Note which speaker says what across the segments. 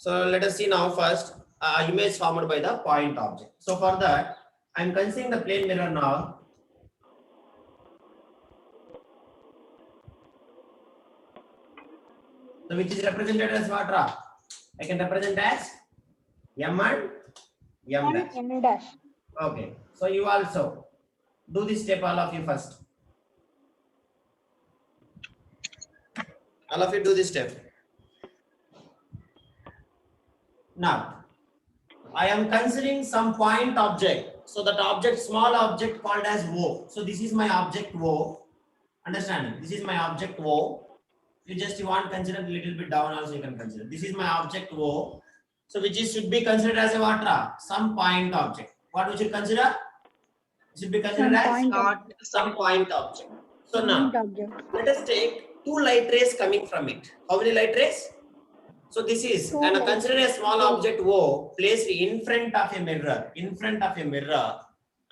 Speaker 1: So let us see now first image formed by the point object. So for that, I am considering the plane mirror now. So which is represented as what? I can represent as M and M dash.
Speaker 2: M dash.
Speaker 1: Okay. So you also do this step, all of you first. All of you do this step. Now, I am considering some point object. So that object, small object called as O. So this is my object O. Understanding? This is my object O. You want to consider a little bit down also you can consider. This is my object O. So which is should be considered as a what? Some point object. What we should consider? It should be considered as
Speaker 2: Point
Speaker 1: some point object. So
Speaker 2: Point
Speaker 1: now
Speaker 2: object.
Speaker 1: let us take two light rays coming from it. How many light rays? So this is
Speaker 2: Two
Speaker 1: and
Speaker 2: light
Speaker 1: consider a small object O placed in front of a mirror. In front of a mirror.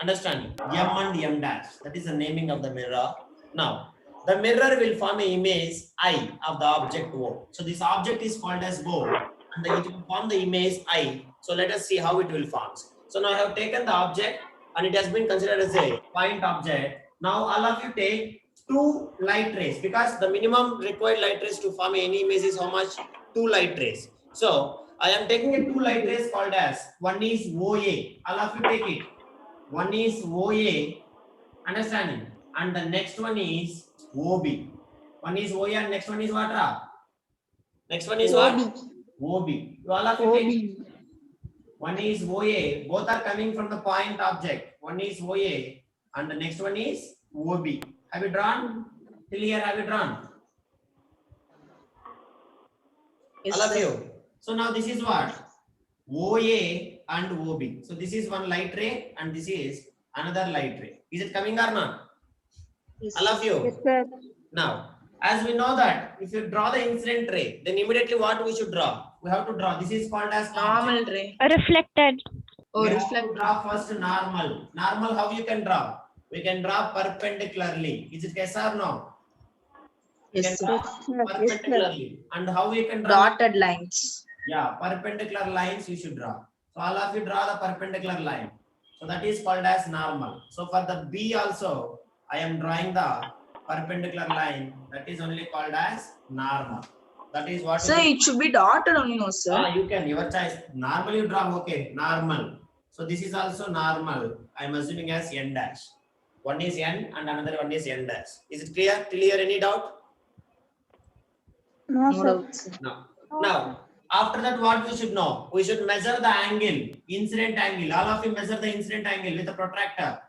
Speaker 1: Understanding? M and M dash. That is the naming of the mirror. Now the mirror will form an image I of the object O. So this object is called as O and it will form the image I. So let us see how it will form. So now I have taken the object and it has been considered as a point object. Now all of you take two light rays because the minimum required light rays to form any image is how much? Two light rays. So I am taking a two light rays called as one is OA. All of you take it. One is OA. Understanding? And the next one is OB. One is OA and next one is what? Next one is what? OB. You all of you take it. One is OA. Both are coming from the point object. One is OA and the next one is OB. Have you drawn? Till here have you drawn?
Speaker 3: Yes,
Speaker 1: All of
Speaker 3: sir.
Speaker 1: you. So now this is what? OA and OB. So this is one light ray and this is another light ray. Is it coming or not?
Speaker 3: Yes,
Speaker 1: All of you.
Speaker 2: Yes, sir.
Speaker 1: Now, as we know that if you draw the incident ray, then immediately what we should draw? We have to draw. This is called as
Speaker 3: normal ray
Speaker 2: Reflected.
Speaker 3: or
Speaker 1: we have to
Speaker 3: reflect.
Speaker 1: draw first normal. Normal, how you can draw? We can draw perpendicularly. Is it yes or no? We can
Speaker 3: Yes, sir.
Speaker 1: draw
Speaker 2: Yes, sir.
Speaker 1: perpendicularly. And how we can draw?
Speaker 3: Dotted lines.
Speaker 1: Yeah, perpendicular lines you should draw. So all of you draw the perpendicular line. So that is called as normal. So for the B also, I am drawing the perpendicular line. That is only called as normal. That is what.
Speaker 3: Sir, it should be dotted only, no, sir.
Speaker 1: You can, your choice. Normal you draw, okay, normal. So this is also normal. I am assuming as N dash. One is N and another one is N dash. Is it clear? Till here, any doubt?
Speaker 2: No,
Speaker 3: No
Speaker 2: sir.
Speaker 3: doubt, sir.
Speaker 1: No. Now, after that, what we should know? We should measure the angle, incident angle. All of you measure the incident angle with a protractor.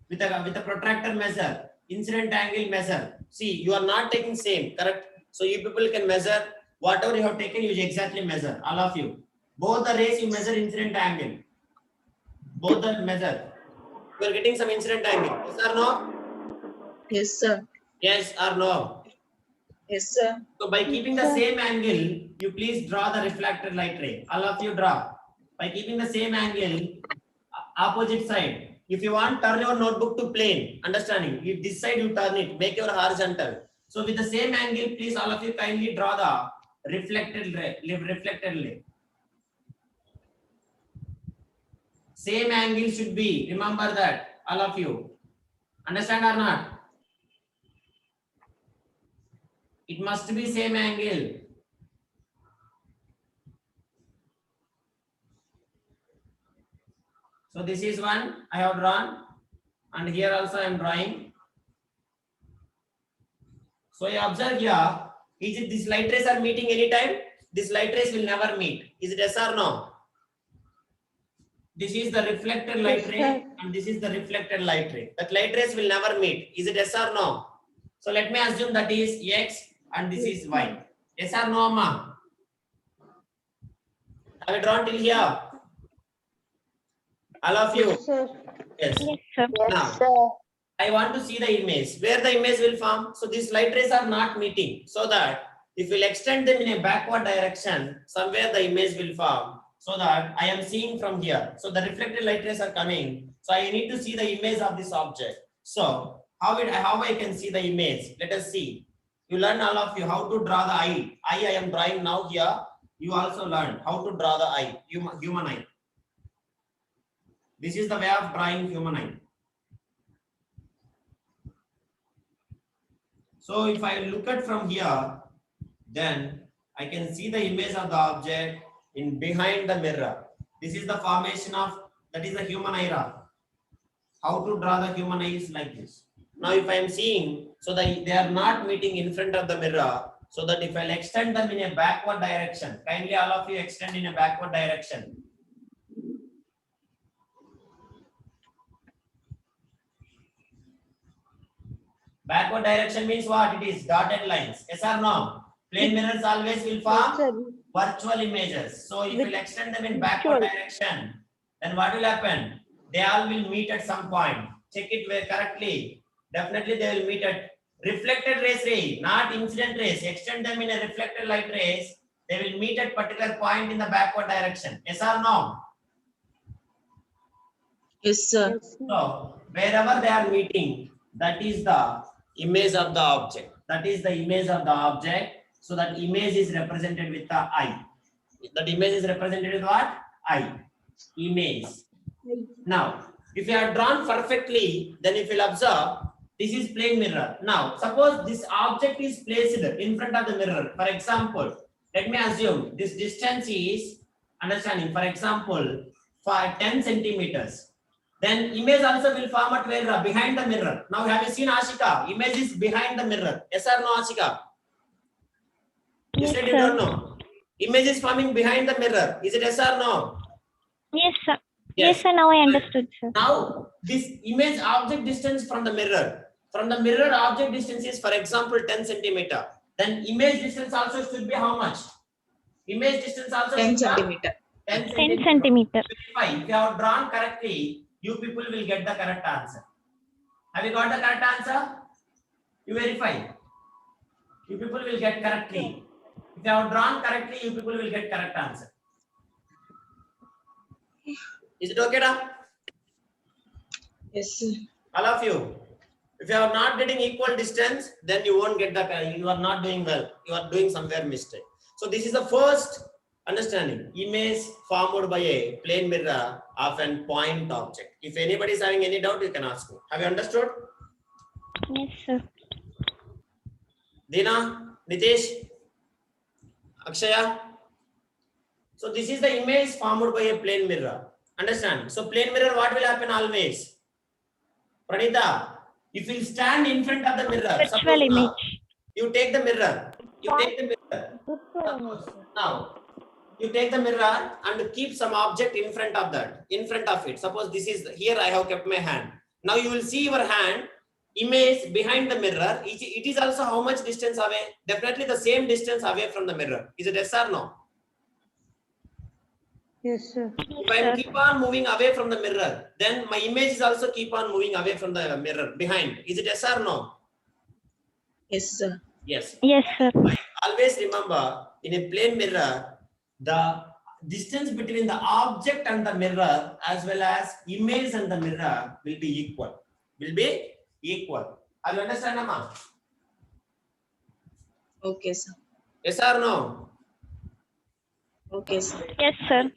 Speaker 1: With a protractor measure, incident angle measure. See, you are not taking same, correct? So you people can measure whatever you have taken, you exactly measure. All of you. Both the rays you measure incident angle. Both the measure. You are getting some incident angle. Yes or no?
Speaker 3: Yes, sir.
Speaker 1: Yes or no?
Speaker 3: Yes, sir.
Speaker 1: So by keeping the same angle, you please draw the reflected light ray. All of you draw. By keeping the same angle, opposite side. If you want, turn your notebook to plane. Understanding? If this side you turn it, make your horizontal. So with the same angle, please all of you kindly draw the reflected ray. Reflected ray. Same angle should be. Remember that, all of you. Understand or not? It must be same angle. So this is one I have drawn, and here also I am drawing. So you observe here, is it these light rays are meeting anytime? These light rays will never meet. Is it yes or no? This is the reflected light
Speaker 2: Yes,
Speaker 1: ray
Speaker 2: sir.
Speaker 1: and this is the reflected light ray. That light rays will never meet. Is it yes or no? So let me assume that is X and this is Y. Yes or no, Amma? Have you drawn till here? All of you?
Speaker 2: Yes, sir.
Speaker 1: Yes.
Speaker 2: Yes, sir.
Speaker 1: Now,
Speaker 2: sir.
Speaker 1: I want to see the image. Where the image will form? So these light rays are not meeting. So that if we'll extend them in a backward direction, somewhere the image will form. So that I am seeing from here. So the reflected light rays are coming. So I need to see the image of this object. So how I can see the image? Let us see. You learn all of you how to draw the eye. I am drawing now here. you also learned how to draw the eye, human eye. This is the way of drawing human eye. So if I look at from here, then I can see the image of the object in behind the mirror. This is the formation of, that is the human eye. How to draw the human eye is like this. Now if I am seeing, so that they are not meeting in front of the mirror, so that if I'll extend them in a backward direction, kindly all of you extend in a backward direction. Backward direction means what? It is dotted lines. Yes or no? Plane mirrors always will form virtual images. So if you extend them in backward direction, then what will happen? They all will meet at some point. Check it very correctly. Definitely they will meet at reflected rays ray, not incident rays. Extend them in a reflected light rays. They will meet at particular point in the backward direction. Yes or no?
Speaker 3: Yes, sir.
Speaker 1: So wherever they are meeting, that is the image of the object. That is the image of the object. So that image is represented with the eye. That image is represented with what? Eye. Image. Now, if you are drawn perfectly, then if you will observe, this is plane mirror. Now, suppose this object is placed in front of the mirror. For example, let me assume this distance is, understanding, for example, for 10 centimeters. Then image also will form at where? Behind the mirror. Now have you seen Ashika? Image is behind the mirror. Yes or no, Ashika? You said you don't know. Image is forming behind the mirror. Is it yes or no?
Speaker 2: Yes, sir. Yes, sir. Now I understood, sir.
Speaker 1: Now this image object distance from the mirror object distance is, for example, 10 centimeter. Then image distance also should be how much? Image distance also
Speaker 3: 10
Speaker 1: should be
Speaker 3: centimeter.
Speaker 1: 10
Speaker 2: 10 centimeter.
Speaker 1: If you have drawn correctly, you people will get the correct answer. Have you got the correct answer? You verify. You people will get correctly. If you have drawn correctly, you people will get correct answer. Is it okay, da?
Speaker 3: Yes, sir.
Speaker 1: All of you. If you are not getting equal distance, then you won't get the, you are not doing well. You are doing somewhere mistake. So this is the first understanding. Image formed by a plane mirror of an point object. If anybody is having any doubt, you can ask me. Have you understood?
Speaker 2: Yes, sir.
Speaker 1: Dina, Nitesh, Akshaya. So this is the image formed by a plane mirror. Understand? So plane mirror, what will happen always? Pranita, if you stand in front of the mirror,
Speaker 2: Virtual image.
Speaker 1: you take the mirror. You take the mirror. Now, you take the mirror and keep some object in front of that, in front of it. Suppose this is, here I have kept my hand. Now you will see your hand, image behind the mirror. It is also how much distance away? Definitely the same distance away from the mirror. Is it yes or no?
Speaker 4: Yes, sir.
Speaker 1: If I keep on moving away from the mirror, then my image is also keep on moving away from the mirror behind. Is it yes or no?
Speaker 3: Yes, sir.
Speaker 1: Yes.
Speaker 2: Yes, sir.
Speaker 1: Always remember, in a plane mirror, the distance between the object and the mirror as well as image and the mirror will be equal. Will be equal. Are you understand, Amma?
Speaker 3: Okay, sir.
Speaker 1: Yes or no?
Speaker 3: Okay, sir.
Speaker 2: Yes, sir.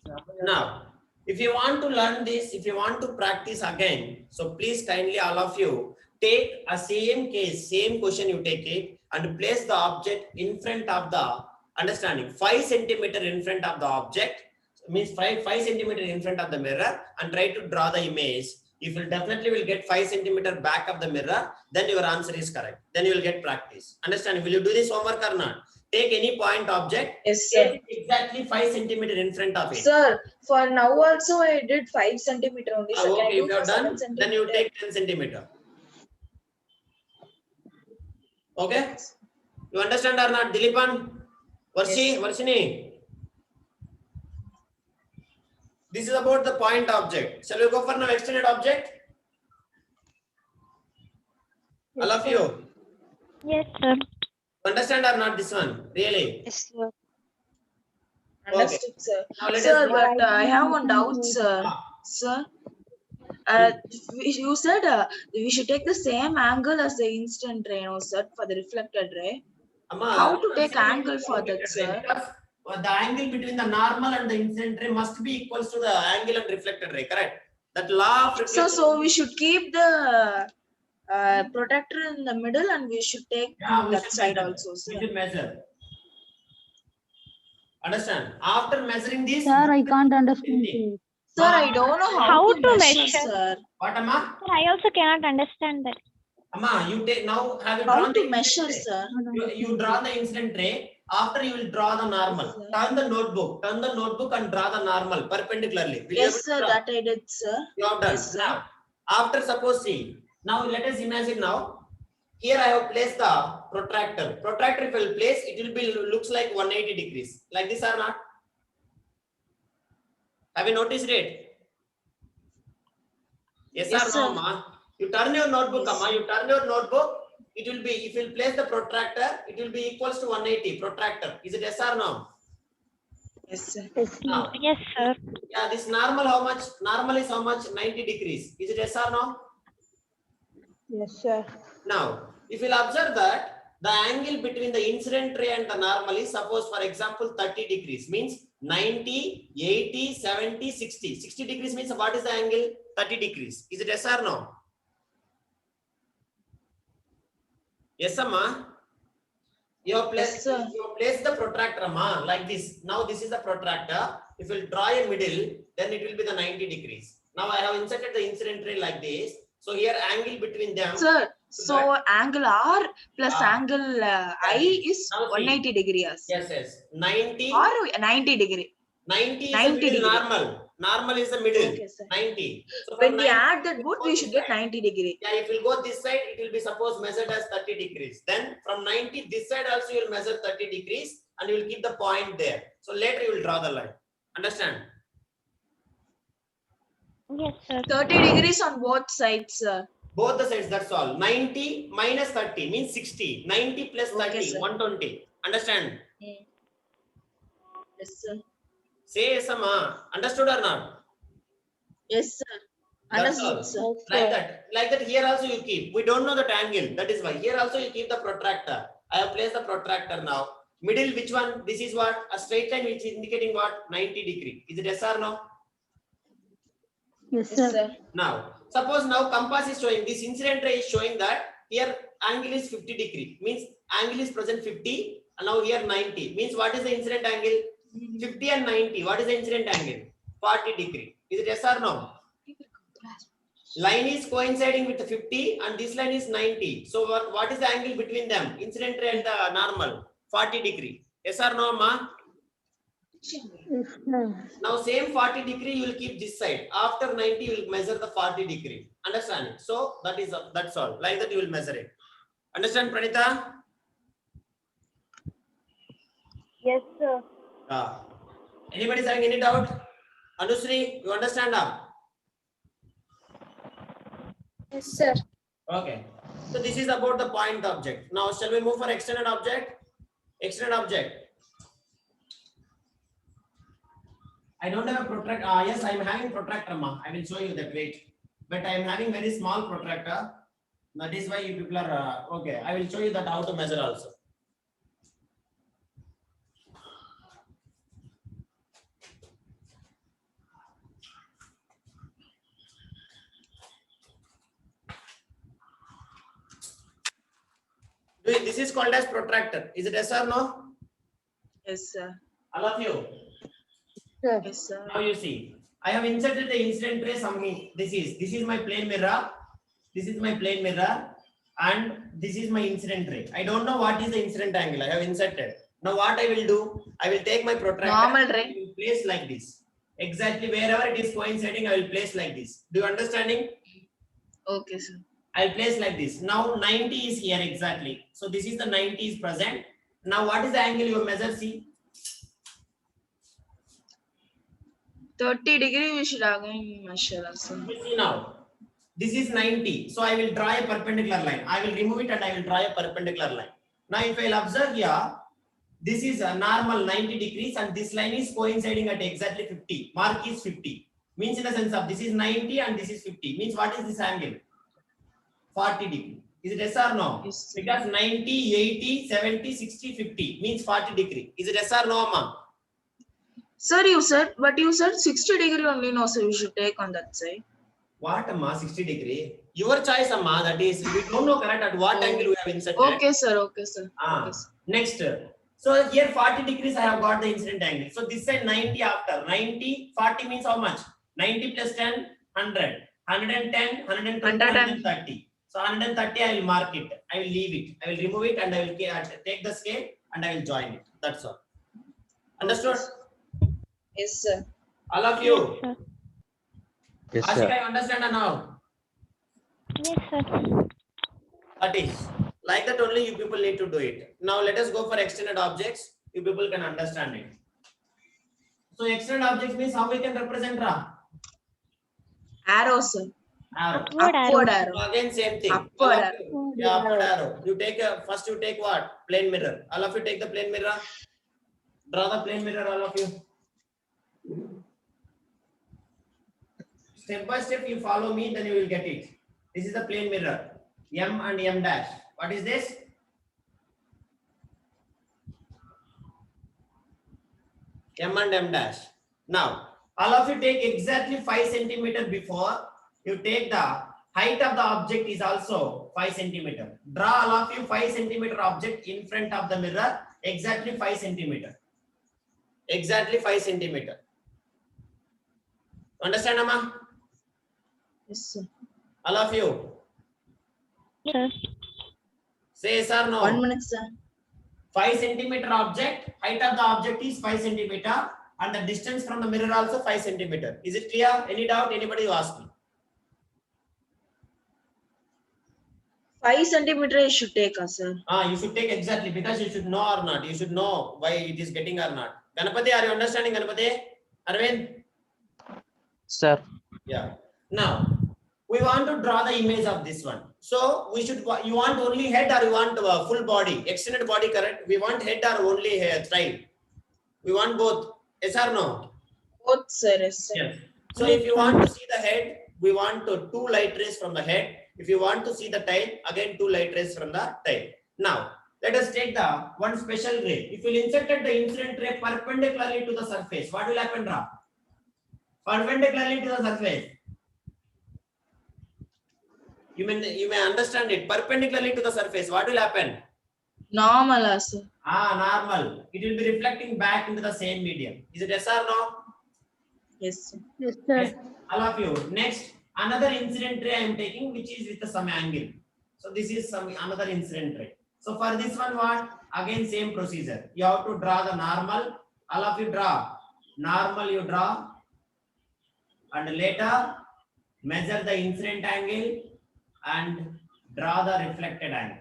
Speaker 1: Now, if you want to learn this, if you want to practice again, so please kindly all of you take a same case, same question you take it and place the object in front of the, understanding, 5 centimeter in front of the object, means 5 centimeter in front of the mirror, and try to draw the image. If you definitely will get 5 centimeter back of the mirror, then your answer is correct. Then you will get practice. Understand? Will you do this homework or not? Take any point object.
Speaker 3: Yes, sir.
Speaker 1: Take exactly 5 centimeter in front of it.
Speaker 3: Sir, for now also I did 5 centimeter only. Sir. Can I
Speaker 1: Okay,
Speaker 3: do
Speaker 1: if you have
Speaker 3: for 7
Speaker 1: done, then
Speaker 3: centimeter?
Speaker 1: you take 10 centimeter. Okay? You understand or not? Dilipan?
Speaker 3: Yes.
Speaker 1: Varshini? This is about the point object. Shall we go for now extended object? All of you?
Speaker 2: Yes, sir.
Speaker 1: Understand or not this one? Really?
Speaker 4: Yes, sir.
Speaker 3: Understood, sir.
Speaker 1: Now let
Speaker 3: Sir,
Speaker 1: us
Speaker 3: but I have one doubt, sir. Sir, you said we should take the same angle as the instant ray, no, sir, for the reflected ray.
Speaker 1: Amma,
Speaker 3: How to take angle for that, sir?
Speaker 1: the angle between the normal and the incident ray must be equals to the angle and reflected ray, correct? That law of reflection.
Speaker 3: So we should keep the protractor in the middle, and we should take
Speaker 1: Yeah, we
Speaker 3: that
Speaker 1: should
Speaker 3: side
Speaker 1: measure.
Speaker 3: also, sir.
Speaker 1: We should measure. Understand? After measuring this,
Speaker 4: Sir, I can't understand.
Speaker 3: Sir, I don't know
Speaker 2: How
Speaker 3: to
Speaker 2: to
Speaker 3: measure,
Speaker 2: measure?
Speaker 3: sir.
Speaker 1: what Amma?
Speaker 2: Sir, I also cannot understand that.
Speaker 1: Amma, you take now. Have you
Speaker 3: How
Speaker 1: drawn
Speaker 3: to
Speaker 1: the
Speaker 3: measure,
Speaker 1: incident
Speaker 3: sir?
Speaker 1: ray? You draw the incident ray. After you will draw the normal.
Speaker 3: Yes, sir.
Speaker 1: Turn the notebook. Turn the notebook and draw the normal perpendicularly. Will you able
Speaker 3: Yes,
Speaker 1: to
Speaker 3: sir.
Speaker 1: draw?
Speaker 3: That I did, sir.
Speaker 1: You have done.
Speaker 3: Yes, sir.
Speaker 1: Now, after suppose see. Now let us imagine now. Here I have placed the protractor. Protractor if I will place, it will be looks like 180 degrees. Like this or not? Have you noticed it? Yes,
Speaker 3: Yes,
Speaker 1: or
Speaker 3: sir.
Speaker 1: no, ma? You turn your notebook,
Speaker 3: Yes,
Speaker 1: Amma. You turn your notebook. It will be, if you place the protractor, it will be equals to 180 protractor. Is it yes or no?
Speaker 3: Yes, sir.
Speaker 1: Now,
Speaker 2: Yes, sir.
Speaker 1: yeah, this normal how much? Normal is how much? 90 degrees. Is it yes or no?
Speaker 4: Yes, sir.
Speaker 1: Now, if you'll observe that the angle between the incident ray and the normal is suppose for example 30 degrees means 90, 80, 70, 60. 60 degrees means what is the angle? 30 degrees. Is it yes or no? Yes, Amma. You have placed,
Speaker 3: Yes, sir.
Speaker 1: you have placed the protractor, Amma, like this. Now this is the protractor. If you draw a middle, then it will be the 90 degrees. Now I have inserted the incident ray like this. So here angle between them.
Speaker 3: Sir, so angle R plus
Speaker 1: Ah.
Speaker 3: angle I is
Speaker 1: Now see.
Speaker 3: 180 degrees.
Speaker 1: Yes, yes. 90.
Speaker 3: Or 90 degree.
Speaker 1: 90 is
Speaker 3: 90
Speaker 1: the middle
Speaker 3: degree.
Speaker 1: normal. Normal is the middle.
Speaker 3: Okay, sir.
Speaker 1: 90. So
Speaker 3: When
Speaker 1: from
Speaker 3: we
Speaker 1: 90
Speaker 3: add that both, we should get 90 degree.
Speaker 1: Yeah, if you go this side, it will be suppose measured as 30 degrees. Then from 90, this side also you will measure 30 degrees and you will keep the point there. So later you will draw the line. Understand?
Speaker 2: Yes, sir.
Speaker 3: 30 degrees on both sides, sir.
Speaker 1: Both the sides, that's all. 90 minus 30 means 60. 90 plus 30,
Speaker 3: Okay, sir.
Speaker 1: 120. Understand?
Speaker 3: Yes, sir.
Speaker 1: Say yes, Amma. Understood or not?
Speaker 3: Yes, sir.
Speaker 1: That's
Speaker 3: Understood,
Speaker 1: all.
Speaker 3: sir.
Speaker 1: Like that here also you keep. We don't know that angle. That is why. Here also you keep the protractor. I have placed the protractor now. Middle, which one? This is what? A straight line which is indicating what? 90 degree. Is it yes or no?
Speaker 4: Yes,
Speaker 3: Yes,
Speaker 4: sir.
Speaker 3: sir.
Speaker 1: Now, suppose now compass is showing, this incident ray is showing that here angle is 50 degree. Means angle is present 50 and now here 90. Means what is the incident angle? 50 and 90. What is the incident angle? 40 degree. Is it yes or no? Line is coinciding with the 50 and this line is 90. So what is the angle between them? Incident ray and the normal. 40 degree. Yes or no, ma?
Speaker 4: Yes, sir.
Speaker 1: Now same 40 degree you will keep this side. After 90 you will measure the 40 degree. Understand it? So that's all. Like that you will measure it. Understand, Pranita?
Speaker 2: Yes, sir.
Speaker 1: Anybody having any doubt? Anusri, you understand now?
Speaker 3: Yes, sir.
Speaker 1: Okay. So this is about the point object. Now shall we move for extended object? Extended object. I don't have a protractor. Yes, I am having protractor, ma. I will show you that. Wait. But I am having very small protractor. That is why you people are okay. I will show you that how to measure also. This is called as protractor. Is it yes or no?
Speaker 3: Yes, sir.
Speaker 1: All of you.
Speaker 4: Sir.
Speaker 3: Yes, sir.
Speaker 1: Now you see, I have inserted the incident ray. This is my plane mirror. This is my plane mirror, and this is my incident ray. I don't know what is the incident angle. I have inserted. Now what I will do? I will take my protractor.
Speaker 3: Normal ray.
Speaker 1: I will place like this. Exactly wherever it is coinciding, I will place like this. Do you understanding?
Speaker 3: Okay, sir.
Speaker 1: I'll place like this. Now 90 is here exactly. So this is the 90 is present. Now what is the angle you measure? See.
Speaker 3: 30 degree we should again measure, sir.
Speaker 1: You see now. This is 90. So I will draw a perpendicular line. I will remove it and I will draw a perpendicular line. Now if I will observe here, this is a normal 90 degrees and this line is coinciding at exactly 50. Mark is 50. Means in the sense of this is 90 and this is 50. Means what is this angle? 40 degree. Is it yes or no?
Speaker 3: Yes, sir.
Speaker 1: Because 90, 80, 70, 60, 50 means 40 degree. Is it yes or no, ma?
Speaker 3: Sir, you said 60-degree only. No, sir, we should take on that side.
Speaker 1: What, Amma? 60 degree? Your choice, Amma. That is, we don't know correct at what
Speaker 3: Oh.
Speaker 1: angle we have inserted.
Speaker 3: Okay, sir. Okay, sir.
Speaker 1: Ah,
Speaker 3: Okay, sir.
Speaker 1: next. So here 40 degrees I have got the incident angle. So this side 90 after. 90, 40 means how much? 90 plus 10, 100. 110, 120, 130. So 130 I will mark it. I will leave it. I will remove it and I will take the scale and I will join it. That's all. Understood?
Speaker 3: Yes, sir.
Speaker 1: All of you?
Speaker 2: Sir.
Speaker 5: Yes,
Speaker 1: Ashika,
Speaker 5: sir.
Speaker 1: you understand now?
Speaker 2: Yes, sir.
Speaker 1: That is. Like that only you people need to do it. Now let us go for extended objects. You people can understand it. So extended objects means how we can represent Ra?
Speaker 3: Arrow, sir.
Speaker 1: Arrow.
Speaker 2: Upward
Speaker 3: Upward
Speaker 2: arrow.
Speaker 3: arrow.
Speaker 1: Again same thing.
Speaker 3: Upward
Speaker 1: All of
Speaker 3: arrow.
Speaker 1: you- Yeah, upward arrow. You take first you take what? Plane mirror. All of you take the plane mirror. Draw the plane mirror, all of you. Step by step you follow me, then you will get it. This is the plane mirror. M and M dash. What is this? M and M dash. Now, all of you take exactly 5 centimeter before. You take the height of the object is also 5 centimeter. Draw all of you 5 centimeter object in front of the mirror. Exactly 5 centimeter. Exactly 5 centimeter. Understand, Amma?
Speaker 3: Yes, sir.
Speaker 1: All of you.
Speaker 2: Yes,
Speaker 1: Say yes or no.
Speaker 3: 1 minute, sir.
Speaker 1: 5 centimeter object, height of the object is 5 centimeter and the distance from the mirror also 5 centimeter. Is it clear? Any doubt? Anybody who ask me?
Speaker 3: 5 centimeter you should take, sir.
Speaker 1: You should take exactly because you should know or not. You should know why it is getting or not. Ganapati, are you understanding, Ganapati? Arvind?
Speaker 5: Sir.
Speaker 1: Yeah. Now, we want to draw the image of this one. So, we should, you want only head or you want full body? Extended body, correct? We want head or only hair, tail? We want both. Yes or no?
Speaker 3: Both, sir. Yes, sir.
Speaker 1: Yes. So if you want to see the head, we want to 2 light rays from the head. If you want to see the tail, again 2 light rays from the tail. Now, let us take the one special ray. If you inserted the incident ray perpendicularly to the surface, what will happen, Ra? Perpendicularly to the surface. You may understand it. Perpendicularly to the surface, what will happen?
Speaker 3: Normal, sir.
Speaker 1: Normal. It will be reflecting back into the same medium. Is it yes or no?
Speaker 3: Yes, sir.
Speaker 4: Yes, sir.
Speaker 1: Yes, all of you. Next, another incident ray I am taking, which is with some angle. So this is another incident ray. So for this one, what? Again, same procedure. You have to draw the normal. All of you draw. Normal you draw. And later, measure the incident angle and draw the reflected angle.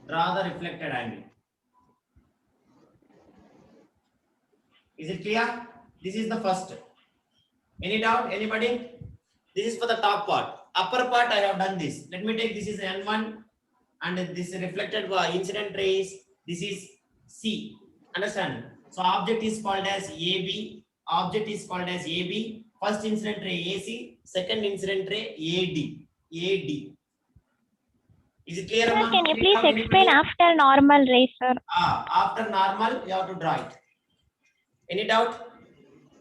Speaker 1: Draw the reflected angle. Is it clear? This is the first. Any doubt? Anybody? This is for the top part. Upper part I have done this. Let me take this is N1 and this reflected incident rays. This is C. Understand? So object is called as AB. Object is called as AB. First incident ray AC. Second incident ray AD. AD. Is it clear?
Speaker 2: sir,
Speaker 1: Amma?
Speaker 2: can you
Speaker 1: Any
Speaker 2: please
Speaker 1: doubt,
Speaker 2: explain
Speaker 1: anybody?
Speaker 2: after normal ray, sir?
Speaker 1: After normal, you have to draw it. Any doubt?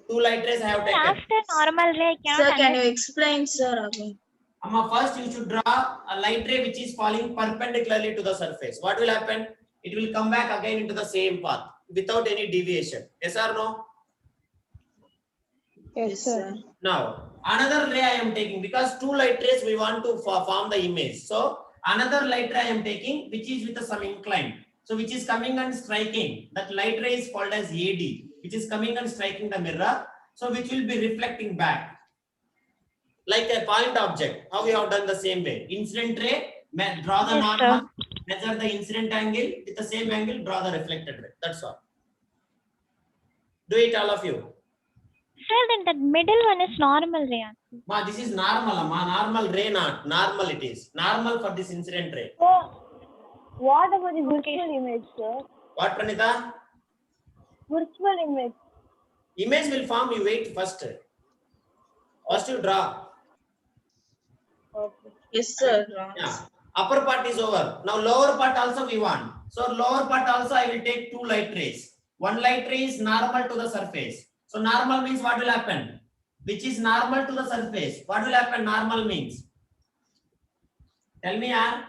Speaker 1: 2 light rays I have taken.
Speaker 2: After normal ray, I
Speaker 3: Sir,
Speaker 2: cannot
Speaker 3: can
Speaker 2: understand.
Speaker 3: you explain, sir, again?
Speaker 1: Amma, first you should draw a light ray which is falling perpendicularly to the surface. What will happen? It will come back again into the same path without any deviation. Yes or no?
Speaker 4: Yes, sir.
Speaker 1: Now, another ray I am taking because 2 light rays we want to form the image. So, another light ray I am taking which is with some incline. So, which is coming and striking. That light ray is called as AD, which is coming and striking the mirror. So, which will be reflecting back. Like a point object, how we have done the same way. Incident ray, draw the
Speaker 2: Yes,
Speaker 1: normal, measure the incident angle, with the same angle, draw the reflected ray. That's all. Do it, all of you.
Speaker 2: Sir, then that middle one is normal ray.
Speaker 1: Ma, this is normal, ma. Normal ray, not normal. It is normal for this incident ray.
Speaker 2: So, what about the virtual image, sir?
Speaker 1: What, Pranita?
Speaker 2: Virtual image.
Speaker 1: Image will form. You wait first. First you draw.
Speaker 2: Okay.
Speaker 3: Yes, sir.
Speaker 1: Yeah. Upper part is over. Now lower part also we want. So lower part also I will take 2 light rays. One light ray is normal to the surface. So normal means what will happen? Which is normal to the surface? What will happen? Normal means. Tell me, yaar.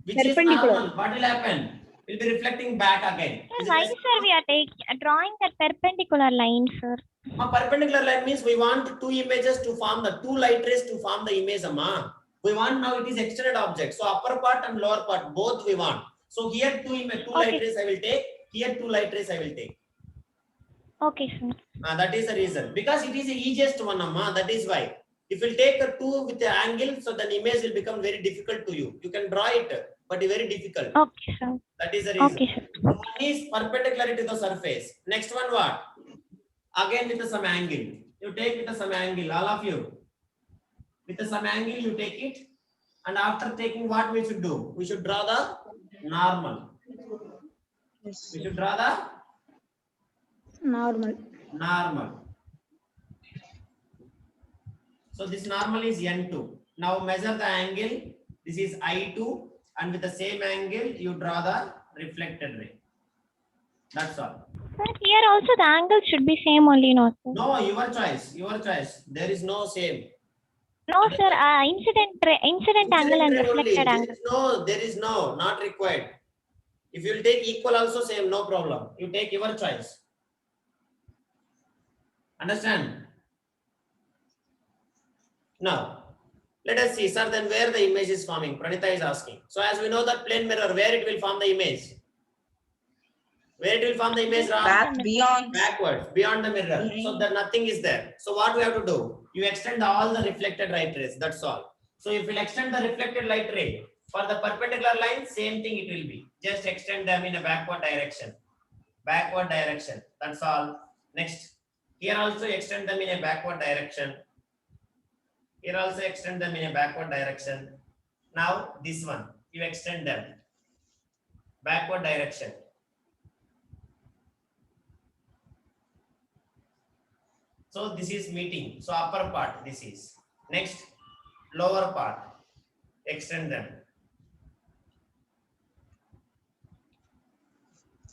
Speaker 1: Which is normal? What will happen? Will be reflecting back again.
Speaker 2: Sir,
Speaker 1: Is
Speaker 2: why,
Speaker 1: it
Speaker 2: sir, we are drawing that perpendicular line, sir?
Speaker 1: a perpendicular line means we want two images to form the two light rays to form the image, amma. We want now it is extended object. So upper part and lower part both we want. So here two light rays I will take. Here two light rays I will take.
Speaker 2: Okay, sir.
Speaker 1: That is the reason. Because it is the easiest one, amma. That is why. If you take a two with the angle, so the image will become very difficult to you. You can draw it, but very difficult.
Speaker 2: Okay, sir.
Speaker 1: That is the reason.
Speaker 2: Okay, sir.
Speaker 1: One is perpendicular to the surface. Next one what? Again with some angle. You take with some angle, all of you. With some angle you take it. And after taking what we should do? We should draw the normal.
Speaker 3: Yes.
Speaker 1: We should draw the
Speaker 4: Normal.
Speaker 1: normal. So this normal is N2. Now measure the angle. This is I2. And with the same angle, you draw the reflected ray. That's all.
Speaker 2: Sir, here also the angle should be same only, no, sir?
Speaker 1: No, your choice. Your choice. There is no same.
Speaker 2: No, sir. Incident angle and reflected angle.
Speaker 1: There is no, not required. If you will take equal also same, no problem. You take your choice. Understand? Now, let us see, sir, then where the image is forming. Pranita is asking. So as we know that plane mirror, where it will form the image? Where it will form the image? Ram?
Speaker 3: Back beyond.
Speaker 1: Backwards, beyond the mirror. So that nothing is there. So what we have to do? You extend all the reflected light rays. That's all. So if you extend the reflected light ray for the perpendicular line, same thing it will be. Just extend them in a backward direction. Backward direction. That's all. Next. Here also extend them in a backward direction. Here also extend them in a backward direction. Now this one, you extend them. Backward direction. So this is meeting. So upper part, this is. Next, lower part. Extend them.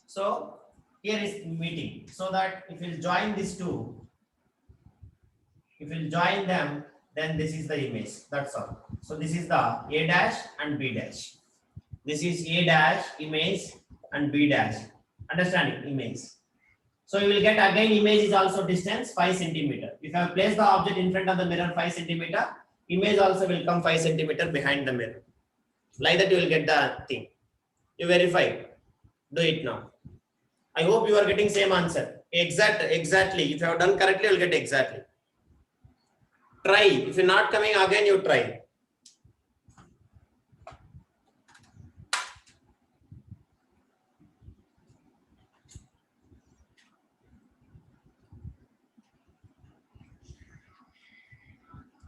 Speaker 1: So here is meeting. So that if you join these two, if you join them, then this is the image. That's all. So this is the A dash and B dash. This is A dash image and B dash. Understanding image. So you will get again image is also distance 5 centimeter. If I place the object in front of the mirror 5 centimeter, image also will come 5 centimeter behind the mirror. Like that you will get the thing. You verify. Do it now. I hope you are getting same answer. Exactly. If you have done correctly, you will get exactly. Try. If you're not coming again, you try.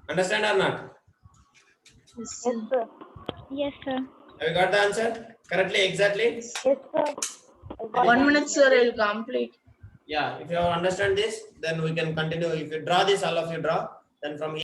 Speaker 1: Understand or not?
Speaker 3: Yes,
Speaker 2: Yes, sir. Yes, sir.
Speaker 1: Have you got the answer correctly? Exactly.
Speaker 2: Yes, sir.
Speaker 3: 1 minute, sir. I'll complete.
Speaker 1: Yeah. If you understand this, then we can continue. If you draw this, all of you draw. Then from here.